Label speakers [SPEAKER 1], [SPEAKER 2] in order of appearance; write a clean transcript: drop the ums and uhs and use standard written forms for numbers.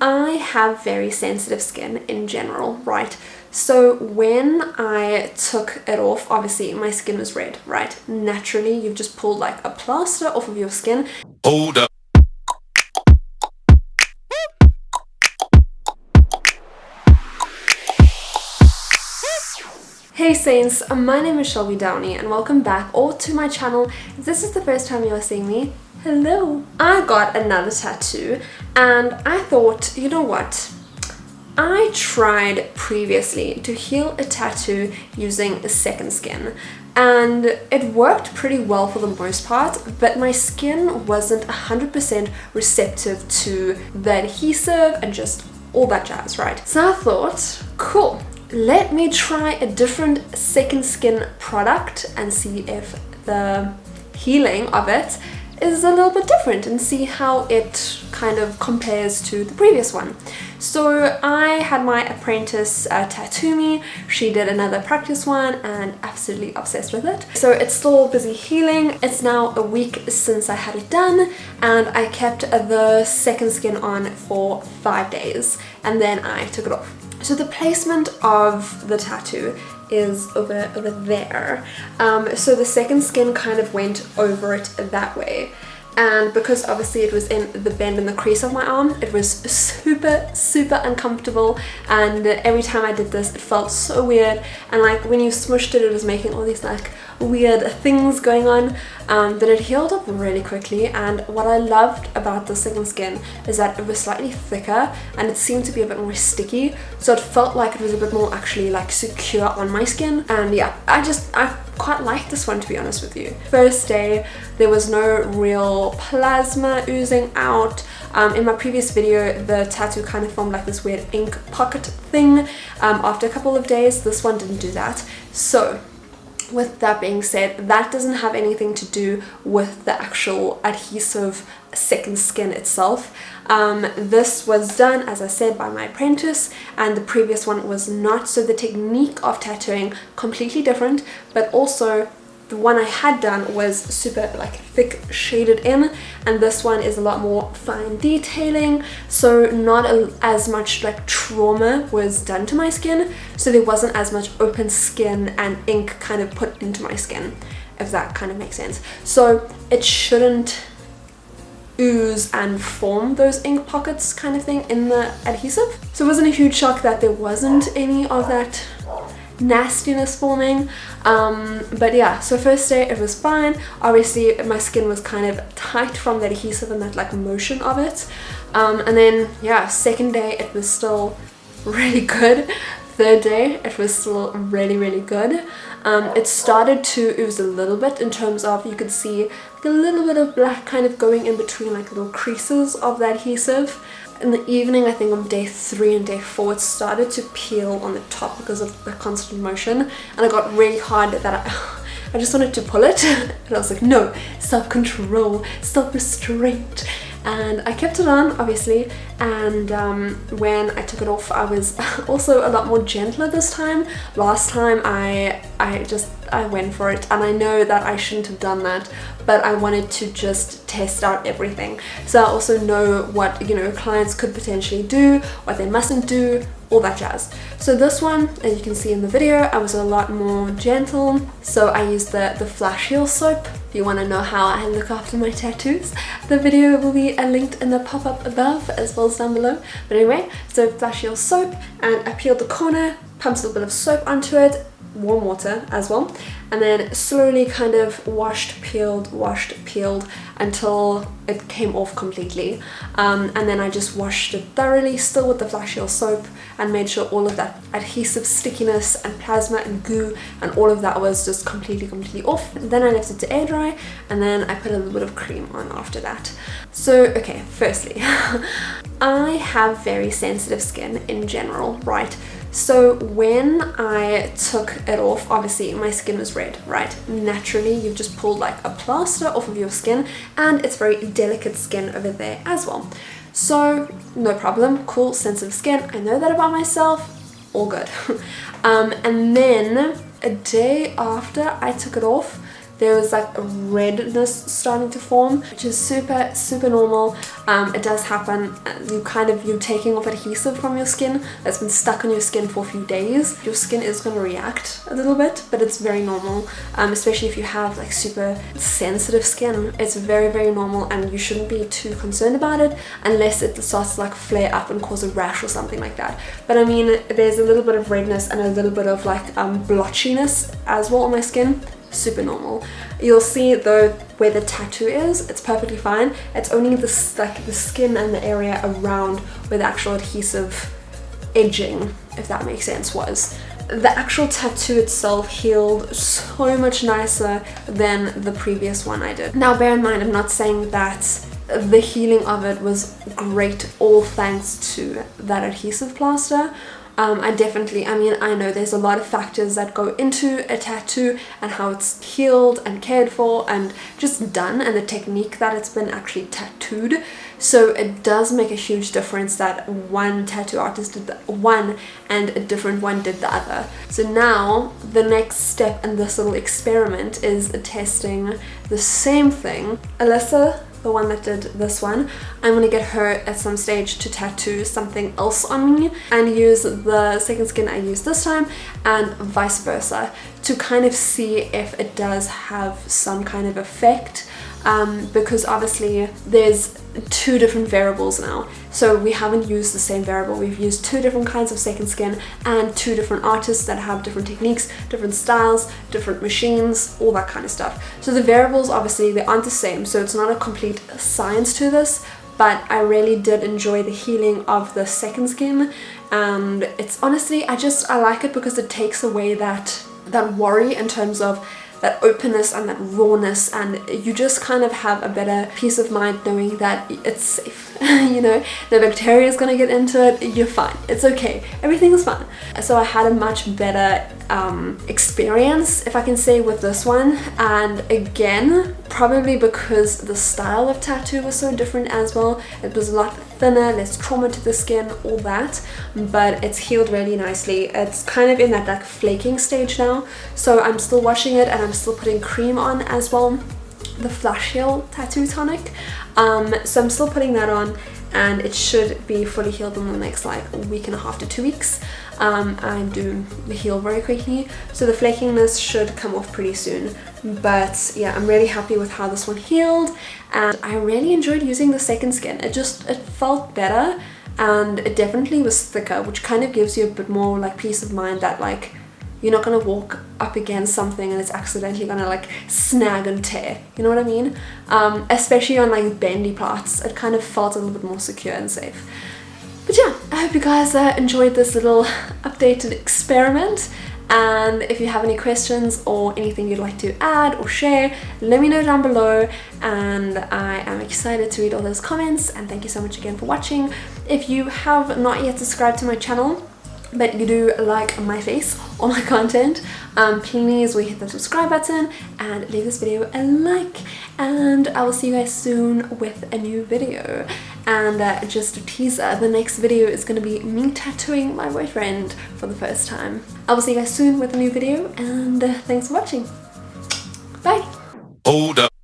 [SPEAKER 1] I have very sensitive skin in general, right? So when I took it off, obviously my skin was red, right? Naturally, you've just pulled like a plaster off of your skin.
[SPEAKER 2] Hold up.
[SPEAKER 1] Hey Saints, my name is Shelby Downey and welcome back or to my channel. If this is the first time you are seeing me, hello. I got another tattoo and I thought, you know what? I tried previously to heal a tattoo using a second skin and it worked pretty well for the most part, but my skin wasn't 100% receptive to the adhesive and just all that jazz, right? So I thought, cool, let me try a different second skin product and see if the healing of it is a little bit different and see how it kind of compares to the previous one. So I had my apprentice tattoo me. She did another practice one and absolutely obsessed with it. So it's still busy healing. It's now a week since I had it done and I kept the second skin on for 5 days and then I took it off. So the placement of the tattoo is over there. So the second skin kind of went over it that way. And because obviously it was in the bend in the crease of my arm, it was super uncomfortable, and every time I did this it felt so weird, and like when you smushed it, it was making all these like weird things going on, but it healed up really quickly. And what I loved about the second skin is that it was slightly thicker and it seemed to be a bit more sticky, so it felt like it was a bit more actually like secure on my skin. And yeah, I quite like this one, to be honest with you. First day there was no real plasma oozing out. In my previous video the tattoo kind of formed like this weird ink pocket thing. After a couple of days this one didn't do that. So with that being said, that doesn't have anything to do with the actual adhesive second skin itself. This was done, as I said, by my apprentice, and the previous one was not. So the technique of tattooing completely different, but also the one I had done was super like thick shaded in, and this one is a lot more fine detailing, so not as much like trauma was done to my skin, so there wasn't as much open skin and ink kind of put into my skin, if that kind of makes sense. So it shouldn't ooze and form those ink pockets kind of thing in the adhesive. So it wasn't a huge shock that there wasn't any of that nastiness forming, but yeah, so first day it was fine. Obviously my skin was kind of tight from the adhesive and that like motion of it, and then yeah, second day it was still really good. Third day it was still really good. It started to ooze a little bit in terms of, you could see like a little bit of black kind of going in between like little creases of the adhesive. In the evening, I think on day 3 and day 4, it started to peel on the top because of the constant motion, and it got really hard that I just wanted to pull it, and I was like, no, self-control, self-restraint. And I kept it on, obviously, and when I took it off I was also a lot more gentler this time. Last time I went for it, and I know that I shouldn't have done that, but I wanted to just test out everything, so I also know what, you know, clients could potentially do, what they mustn't do, all that jazz. So this one, as you can see in the video, I was a lot more gentle. So I used the Flash Heal soap. If you want to know how I look after my tattoos, the video will be linked in the pop-up above as well as down below. But anyway, so Flash Heal soap, and I peeled the corner, pumped a little bit of soap onto it, warm water as well, and then slowly kind of washed, peeled until it came off completely, and then I just washed it thoroughly, still with the Flash Heal soap, and made sure all of that adhesive stickiness and plasma and goo and all of that was just completely off. Then I left it to air dry, and then I put a little bit of cream on after that. So okay, firstly I have very sensitive skin in general, right? So when I took it off, obviously my skin was red, right? Naturally, you've just pulled like a plaster off of your skin, and it's very delicate skin over there as well. So no problem, cool, sensitive skin. I know that about myself, all good. And then a day after I took it off, there was like a redness starting to form, which is super normal. It does happen. You're taking off adhesive from your skin that's been stuck on your skin for a few days. Your skin is going to react a little bit, but it's very normal, especially if you have like super sensitive skin. It's very normal, and you shouldn't be too concerned about it unless it starts to like flare up and cause a rash or something like that. But I mean, there's a little bit of redness and a little bit of like blotchiness as well on my skin. Super normal. You'll see though where the tattoo is, it's perfectly fine. It's only this like the skin and the area around where the actual adhesive edging, if that makes sense, was. The actual tattoo itself healed so much nicer than the previous one I did. Now bear in mind, I'm not saying that the healing of it was great all thanks to that adhesive plaster. I know there's a lot of factors that go into a tattoo and how it's healed and cared for and just done, and the technique that it's been actually tattooed. So it does make a huge difference that one tattoo artist did one and a different one did the other. So now the next step in this little experiment is testing the same thing. Alyssa, the one that did this one, I'm gonna get her at some stage to tattoo something else on me and use the second skin I used this time, and vice versa, to kind of see if it does have some kind of effect, because obviously there's two different variables now. So we haven't used the same variable, we've used two different kinds of second skin and two different artists that have different techniques, different styles, different machines, all that kind of stuff. So the variables, obviously they aren't the same, so it's not a complete science to this, but I really did enjoy the healing of the second skin, and it's honestly, I like it because it takes away that worry in terms of that openness and that rawness, and you just kind of have a better peace of mind knowing that it's safe. You know, the bacteria is gonna get into it, you're fine, it's okay, everything is fine. So I had a much better experience, if I can say, with this one, and again, probably because the style of tattoo was so different as well. It was a lot thinner, less trauma to the skin, all that, but it's healed really nicely. It's kind of in that like flaking stage now, so I'm still washing it and I'm still putting cream on as well, the Flash Heal Tattoo Tonic. So I'm still putting that on, and it should be fully healed in the next like a week and a half to 2 weeks. I do heal very quickly, so the flakiness should come off pretty soon. But yeah, I'm really happy with how this one healed, and I really enjoyed using the second skin. It felt better, and it definitely was thicker, which kind of gives you a bit more like peace of mind that like you're not gonna walk up against something and it's accidentally gonna like snag and tear, you know what I mean? Especially on like bendy parts, it kind of felt a little bit more secure and safe. But yeah, I hope you guys enjoyed this little updated experiment, and if you have any questions or anything you'd like to add or share, let me know down below, and I am excited to read all those comments. And thank you so much again for watching. If you have not yet subscribed to my channel, but you do like my face or my content, please will hit the subscribe button and leave this video a like, and I will see you guys soon with a new video. And just a teaser, the next video is going to be me tattooing my boyfriend for the first time. I will see you guys soon with a new video, and thanks for watching. Bye! Hold up.